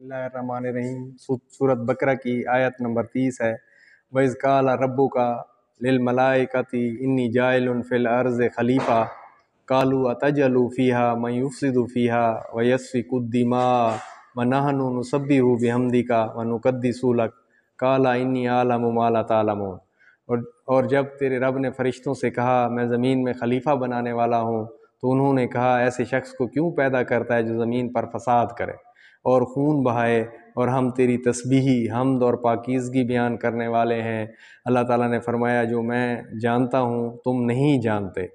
اللہ الرحمن الرحیم سورت بقرہ کی آیت نمبر 30 ہے۔ وَإِذْ قَالَ رَبُّكَ لِلْمَلَائِكَةِ إِنِّي جَاعِلٌ فِي الْأَرْضِ خَلِيفَةً قَالُوا أَتَجْعَلُ فِيهَا مَن يُفْسِدُ فِيهَا وَيَسْفِكُ الدِّمَاءَ وَنَحْنُ نُسَبِّحُ بِحَمْدِكَ وَنُقَدِّسُ لَكَ قَالَ إِنِّي أَعْلَمُ مَا لَا تَعْلَمُونَ۔ اور جب تیرے رب نے فرشتوں سے کہا میں زمین میں خلیفہ بنانے والا ہوں، تو انہوں نے کہا ایسے شخص کو کیوں پیدا کرتا ہے جو زمین پر فساد کرے اور خون بہائے، اور ہم تیری تسبیح، حمد اور پاکیزگی بیان کرنے والے ہیں۔ اللہ تعالیٰ نے فرمایا جو میں جانتا ہوں تم نہیں جانتے۔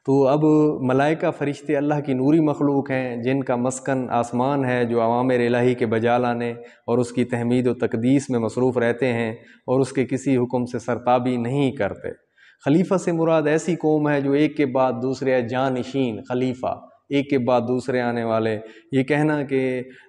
تو اب ملائکہ فرشتے اللہ کی نوری مخلوق ہیں جن کا مسکن آسمان ہے، جو اوامر الہی کے بجا لانے اور اس کی تحمید و تقدیس میں مصروف رہتے ہیں اور اس کے کسی حکم سے سرتابی نہیں کرتے۔ خلیفہ سے مراد ایسی قوم ہے جو ایک کے بعد دوسرے جانشین، خلیفہ ایک کے بعد دوسرے آنے والے۔ یہ کہنا کہ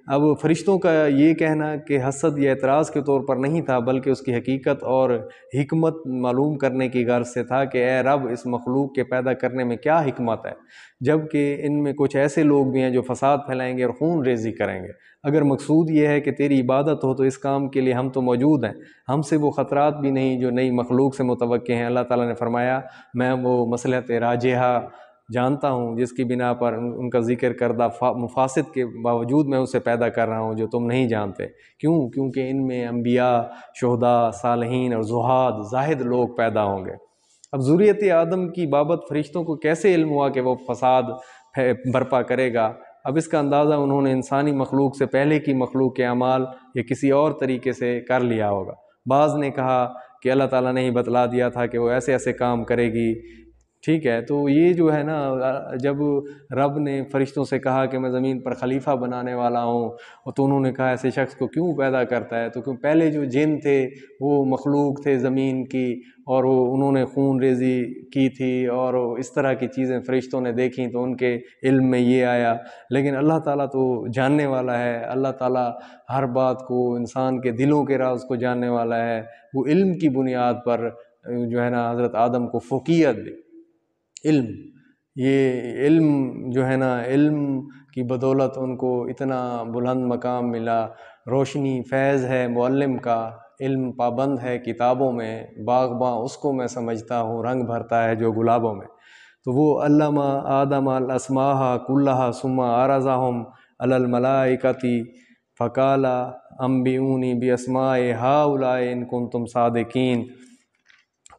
اب فرشتوں کا یہ کہنا کہ حسد یا اعتراض کے طور پر نہیں تھا، بلکہ اس کی حقیقت اور حکمت معلوم کرنے کی غرض سے تھا کہ اے رب اس مخلوق کے پیدا کرنے میں کیا حکمت ہے، جبکہ ان میں کچھ ایسے لوگ بھی ہیں جو فساد پھیلائیں گے اور خون ریزی کریں گے۔ اگر مقصود یہ ہے کہ تیری عبادت ہو تو اس کام کے لیے ہم تو موجود ہیں، ہم سے وہ خطرات بھی نہیں جو نئی مخلوق سے متوقع ہیں۔ اللہ تعالیٰ نے فرمایا میں وہ مصلحت راجحہ جانتا ہوں جس کی بنا پر ان کا ذکر کردہ مفاسد کے باوجود میں اسے پیدا کر رہا ہوں جو تم نہیں جانتے۔ کیونکہ ان میں انبیاء، شہداء، صالحین اور زہاد، زاہد لوگ پیدا ہوں گے۔ اب ذریت آدم کی بابت فرشتوں کو کیسے علم ہوا کہ وہ فساد برپا کرے گا؟ اب اس کا اندازہ انہوں نے انسانی مخلوق سے پہلے کی مخلوق کے اعمال یا کسی اور طریقے سے کر لیا ہوگا۔ بعض نے کہا کہ اللہ تعالیٰ نے ہی بتلا دیا تھا کہ وہ ایسے ایسے کام کرے گی، ٹھیک ہے۔ تو یہ جو ہے نا، جب رب نے فرشتوں سے کہا کہ میں زمین پر خلیفہ بنانے والا ہوں، تو انہوں نے کہا ایسے شخص کو کیوں پیدا کرتا ہے؟ تو کیوں پہلے جو جن تھے وہ مخلوق تھے زمین کی، اور انہوں نے خون ریزی کی تھی اور اس طرح کی چیزیں فرشتوں نے دیکھیں تو ان کے علم میں یہ آیا۔ لیکن اللہ تعالیٰ تو جاننے والا ہے، اللہ تعالیٰ ہر بات کو، انسان کے دلوں کے راز کو جاننے والا ہے۔ وہ علم کی بنیاد پر جو ہے نا حضرت آدم کو فوقیت دی۔ یہ علم جو ہے نا، علم کی بدولت ان کو اتنا بلند مقام ملا۔ روشنی فیض ہے معلم کا، علم پابند ہے کتابوں میں، باغباں اس کو میں سمجھتا ہوں رنگ بھرتا ہے جو گلابوں میں۔ تو وہ علم آدم الاسماء کلھا ثم عرضهم علی الملائکۃ فقال انبئونی باسماء ہؤلاء ان کنتم صادقین۔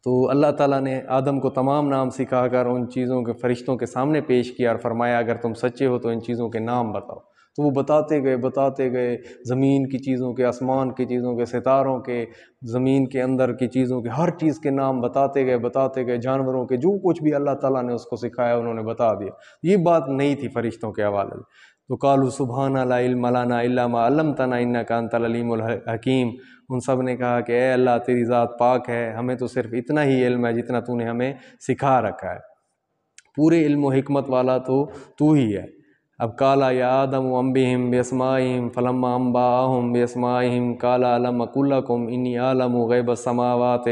تو اللہ تعالیٰ نے آدم کو تمام نام سکھا کر ان چیزوں کے فرشتوں کے سامنے پیش کیا اور فرمایا اگر تم سچے ہو تو ان چیزوں کے نام بتاؤ۔ تو وہ بتاتے گئے زمین کی چیزوں کے، آسمان کی چیزوں کے، ستاروں کے، زمین کے اندر کی چیزوں کے، ہر چیز کے نام بتاتے گئے، جانوروں کے، جو کچھ بھی اللہ تعالیٰ نے اس کو سکھایا انہوں نے بتا دیا۔ یہ بات نہیں تھی فرشتوں کے حوالے سے۔ تو قالوا سبحان لا علم لنا الا ما علمتنا انک انت العلیم الحکیم۔ ان سب نے کہا کہ اے اللہ تیری ذات پاک ہے، ہمیں تو صرف اتنا ہی علم ہے جتنا تو نے ہمیں سکھا رکھا ہے، پورے علم و حکمت والا تو ہی ہے۔ اب قال یا آدم انبئہم باسمائہم فلما انبأہم باسمائہم قال الم اقل لکم انی اعلم غیب السماوات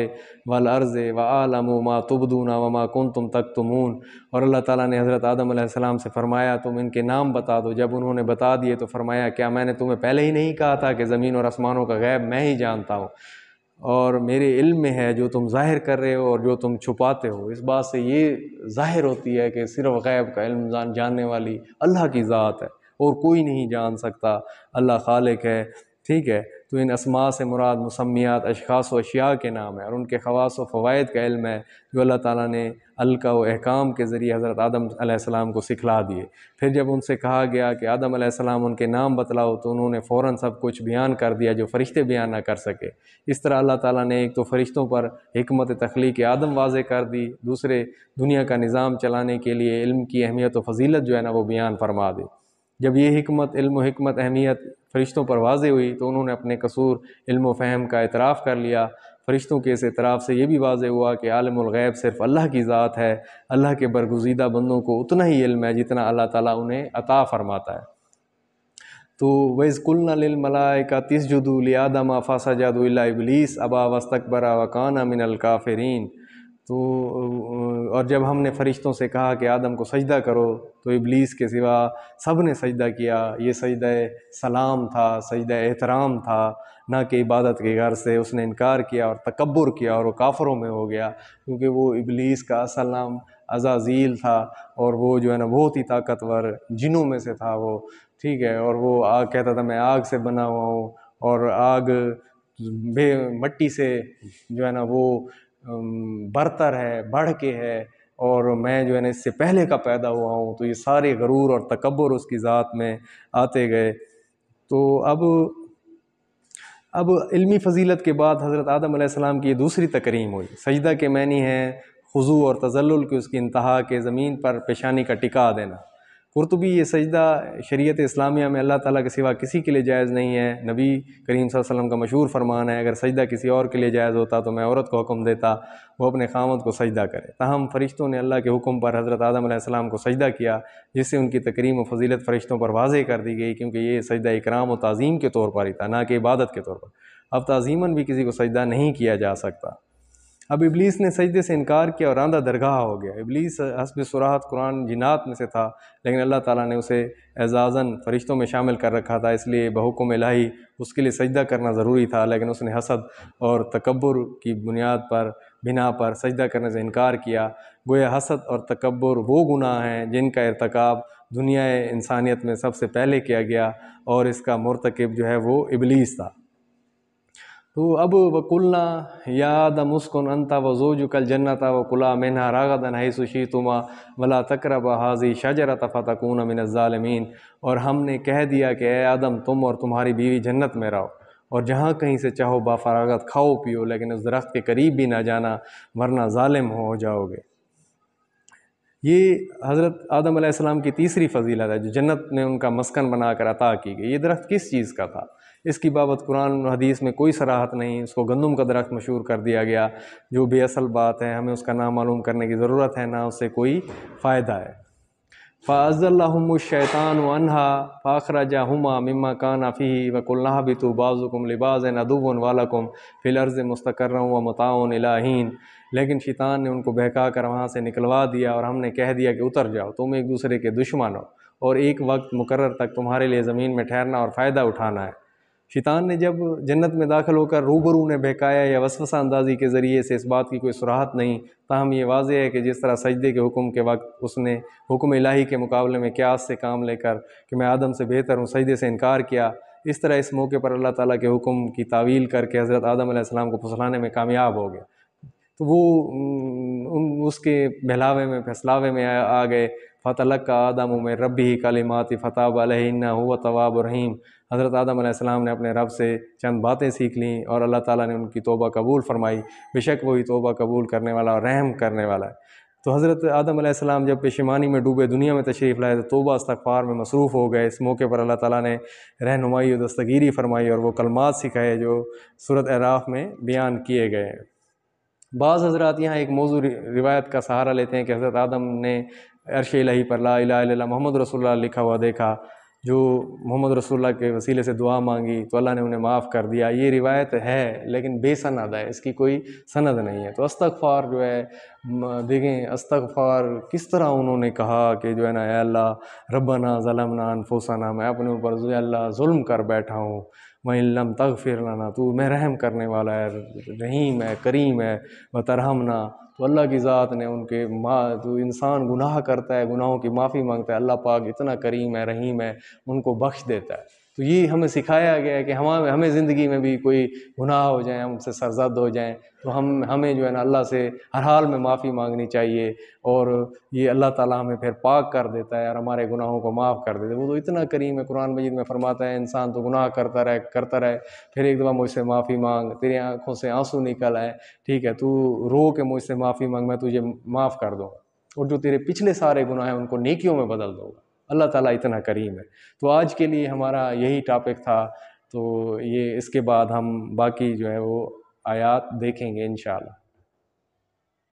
والارض واعلم ما تبدون وما کنتم تکتمون۔ اور اللہ تعالیٰ نے حضرت آدم علیہ السلام سے فرمایا تم ان کے نام بتا دو۔ جب انہوں نے بتا دیے تو فرمایا کیا میں نے تمہیں پہلے ہی نہیں کہا تھا کہ زمین اور آسمانوں کا غیب میں ہی جانتا ہوں، اور میرے علم میں ہے جو تم ظاہر کر رہے ہو اور جو تم چھپاتے ہو۔ اس بات سے یہ ظاہر ہوتی ہے کہ صرف غیب کا علم جاننے والی اللہ کی ذات ہے اور کوئی نہیں جان سکتا، اللہ خالق ہے، ٹھیک ہے۔ تو ان اسماء سے مراد مسمیات، اشخاص و اشیاء کے نام ہے اور ان کے خواص و فوائد کا علم ہے جو اللہ تعالیٰ نے القا و احکام کے ذریعے حضرت آدم علیہ السلام کو سکھلا دیے۔ پھر جب ان سے کہا گیا کہ آدم علیہ السلام ان کے نام بتلاؤ تو انہوں نے فوراً سب کچھ بیان کر دیا جو فرشتے بیان نہ کر سکے۔ اس طرح اللہ تعالیٰ نے ایک تو فرشتوں پر حکمت تخلیق آدم واضح کر دی، دوسرے دنیا کا نظام چلانے کے لیے علم کی اہمیت و فضیلت جو ہے نا وہ بیان فرما دی۔ جب یہ حکمت، علم و حکمت، اہمیت فرشتوں پر واضح ہوئی تو انہوں نے اپنے قصور علم و فہم کا اعتراف کر لیا۔ فرشتوں کے اس اعتراف سے یہ بھی واضح ہوا کہ عالم الغیب صرف اللہ کی ذات ہے، اللہ کے برگزیدہ بندوں کو اتنا ہی علم ہے جتنا اللہ تعالیٰ انہیں عطا فرماتا ہے۔ تو وَإِذْ قُلْنَا لِلْمَلَائِكَةِ اسْجُدُوا لِآدَمَ فَسَجَدُوا إِلَّا إِبْلِيسَ أَبَىٰ وَاسْتَكْبَرَ وَكَانَ مِنَ الْكَافِرِينَ۔ تو اور جب ہم نے فرشتوں سے کہا کہ آدم کو سجدہ کرو تو ابلیس کے سوا سب نے سجدہ کیا۔ یہ سجدہ سلام تھا، سجدہ احترام تھا، نہ کہ عبادت کے غرض سے۔ اس نے انکار کیا اور تکبر کیا اور وہ کافروں میں ہو گیا، کیونکہ وہ ابلیس کا اصل نام عزازیل تھا، اور وہ جو ہے نا بہت ہی طاقتور جنوں میں سے تھا وہ، ٹھیک ہے۔ اور وہ آگ کہتا تھا میں آگ سے بنا ہوا ہوں، اور آگ مٹی سے جو ہے نا وہ برتر ہے، بڑھ کے ہے، اور میں جو ہے نا اس سے پہلے کا پیدا ہوا ہوں۔ تو یہ سارے غرور اور تکبر اس کی ذات میں آتے گئے۔ تو اب علمی فضیلت کے بعد حضرت آدم علیہ السلام کی یہ دوسری تکریم ہوئی۔ سجدہ کے معنی ہے خضوع اور تذلل کی، اس کی انتہا کے زمین پر پیشانی کا ٹکا دینا۔ قرطبی یہ سجدہ شریعت اسلامیہ میں اللہ تعالیٰ کے سوا کسی کے لیے جائز نہیں ہے۔ نبی کریم صلی اللہ علیہ وسلم کا مشہور فرمان ہے، اگر سجدہ کسی اور کے لیے جائز ہوتا تو میں عورت کو حکم دیتا وہ اپنے خامد کو سجدہ کرے۔ تاہم فرشتوں نے اللہ کے حکم پر حضرت آدم علیہ السلام کو سجدہ کیا، جس سے ان کی تکریم و فضیلت فرشتوں پر واضح کر دی گئی، کیونکہ یہ سجدہ اکرام و تعظیم کے طور پر ہی تھا، نہ کہ عبادت کے طور پر۔ اب تعظیماً بھی کسی کو سجدہ نہیں کیا جا سکتا۔ اب ابلیس نے سجدے سے انکار کیا اور راندہ درگاہ ہو گیا۔ ابلیس حسب صراحت قرآن جنات میں سے تھا، لیکن اللہ تعالیٰ نے اسے اعزازاً فرشتوں میں شامل کر رکھا تھا، اس لیے بحکم الہی اس کے لیے سجدہ کرنا ضروری تھا، لیکن اس نے حسد اور تکبر کی بنا پر سجدہ کرنے سے انکار کیا۔ گویا حسد اور تکبر وہ گناہ ہیں جن کا ارتکاب دنیا انسانیت میں سب سے پہلے کیا گیا، اور اس کا مرتکب جو ہے وہ ابلیس تھا۔ تو اب وَقُلْنَا يَا آدَمُ اسْكُنْ أَنْتَ وَزَوْجُكَ الْجَنَّةَ وَكُلَا مِنْهَا رَغَدًا حَيْثُ شِئْتُمَا وَلَا تَقْرَبَا هَٰذِهِ الشَّجَرَةَ فَتَكُونَا مِنَ الظَّالِمِينَ۔ اور ہم نے کہہ دیا کہ اے آدم تم اور تمہاری بیوی جنت میں رہو، اور جہاں کہیں سے چاہو بافراغت کھاؤ پیو، لیکن اس درخت کے قریب بھی نہ جانا ورنہ ظالم ہو جاؤ گے۔ یہ حضرت آدم علیہ السلام کی تیسری فضیلت ہے جو جنت میں ان کا مسکن بنا کر عطا کی گئی۔ یہ درخت کس چیز کا تھا؟ اس کی بابت قرآن و حدیث میں کوئی صراحت نہیں۔ اس کو گندم کا درخت مشہور کر دیا گیا، جو بے اصل بات ہے، ہمیں اس کا نام معلوم کرنے کی ضرورت ہے، نہ اس سے کوئی فائدہ ہے۔ فَأَزَّلَّهُمُ الشَّيْطَانُ عَنْهَا فَأَخْرَجَهُمَا مِمَّا كَانَا فِيهِ وَقُلْنَا اهْبِطُوا بَعْضُكُمْ لِبَعْضٍ عَدُوٌّ وَلَكُمْ فِي الْأَرْضِ مُسْتَقَرٌّ وَمَتَاعٌ إِلَىٰ حِینٍ۔ لیکن شیطان نے ان کو بہکا کر وہاں سے نکلوا دیا، اور ہم نے کہہ دیا کہ اتر جاؤ، تم ایک دوسرے کے دشمن ہو، اور ایک وقت مقرر تک تمہارے لیے زمین میں ٹھہرنا اور فائدہ اٹھانا ہے۔ شیطان نے جب جنت میں داخل ہو کر روبرو نے بہکایا یا وسوسہ اندازی کے ذریعے سے، اس بات کی کوئی صراحت نہیں، تاہم یہ واضح ہے کہ جس طرح سجدے کے حکم کے وقت اس نے حکم الہی کے مقابلے میں قیاس سے کام لے کر کہ میں آدم سے بہتر ہوں سجدے سے انکار کیا، اس طرح اس موقع پر اللہ تعالیٰ کے حکم کی تعویل کر کے حضرت آدم علیہ السلام کو پھسلانے میں کامیاب ہو گیا۔ تو وہ اس کے بہلاوے میں پھسلاوے میں آ گئے۔ فَتَلَقَّىٰ آدَمُ مِن رَّبِّهِ كَلِمَاتٍ فَتَابَ عَلَيْهِ إِنَّهُ هُوَ التَّوَّابُ الرَّحِيمُ۔ حضرت آدم علیہ السلام نے اپنے رب سے چند باتیں سیکھ لیں، اور اللہ تعالیٰ نے ان کی توبہ قبول فرمائی، بے شک وہی توبہ قبول کرنے والا اور رحم کرنے والا ہے۔ تو حضرت آدم علیہ السلام جب پشیمانی میں ڈوبے دنیا میں تشریف لائے تو توبہ استغفار میں مصروف ہو گئے۔ اس موقع پر اللہ تعالیٰ نے رہنمائی و دستگیری فرمائی اور وہ کلمات سکھائے جو سورۃ اعراف میں بیان کیے گئے ہیں۔ بعض حضرات یہاں ایک موضوع روایت کا سہارا لیتے ہیں کہ حضرت آدم نے عرش الہی پر لا الہ الا اللہ محمد رسول اللہ لکھا ہوا دیکھا، جو محمد رسول اللہ کے وسیلے سے دعا مانگی تو اللہ نے انہیں معاف کر دیا۔ یہ روایت ہے لیکن بے سند ہے، اس کی کوئی سند نہیں ہے۔ تو استغفار جو ہے، دیکھیں استغفار کس طرح انہوں نے کہا کہ جو ہے نا اے اللہ ربنا ظلمنا انفسنا، میں اپنے اوپر جو اللہ ظلم کر بیٹھا ہوں، وَإِن لَّمْ تَغْفِرْ لَنَا، تو میں رحم کرنے والا ہے، رحیم ہے، کریم ہے، وَتَرْحَمْنَا، تو اللہ کی ذات نے ان کے تو انسان گناہ کرتا ہے، گناہوں کی معافی مانگتا ہے، اللہ پاک اتنا کریم ہے، رحیم ہے، ان کو بخش دیتا ہے۔ تو یہ ہمیں سکھایا گیا ہے کہ ہمیں زندگی میں بھی کوئی گناہ ہو جائیں، ہم سے سرزد ہو جائیں، تو ہمیں جو ہے نا اللہ سے ہر حال میں معافی مانگنی چاہیے، اور یہ اللہ تعالیٰ ہمیں پھر پاک کر دیتا ہے اور ہمارے گناہوں کو معاف کر دیتا ہے۔ وہ تو اتنا کریم ہے، قرآن مجید میں فرماتا ہے انسان تو گناہ کرتا رہے، پھر ایک دفعہ مجھ سے معافی مانگ، تیری آنکھوں سے آنسو نکل آئے، ٹھیک ہے، تو رو کے مجھ سے معافی مانگ، میں تجھے معاف کر دوں گا، اور جو تیرے پچھلے سارے گناہ ہیں ان کو نیکیوں میں بدل دوں گا۔ اللہ تعالیٰ اتنا کریم ہے۔ تو آج کے لیے ہمارا یہی ٹاپک تھا، تو یہ اس کے بعد ہم باقی جو ہے وہ آیات دیکھیں گے انشاءاللہ۔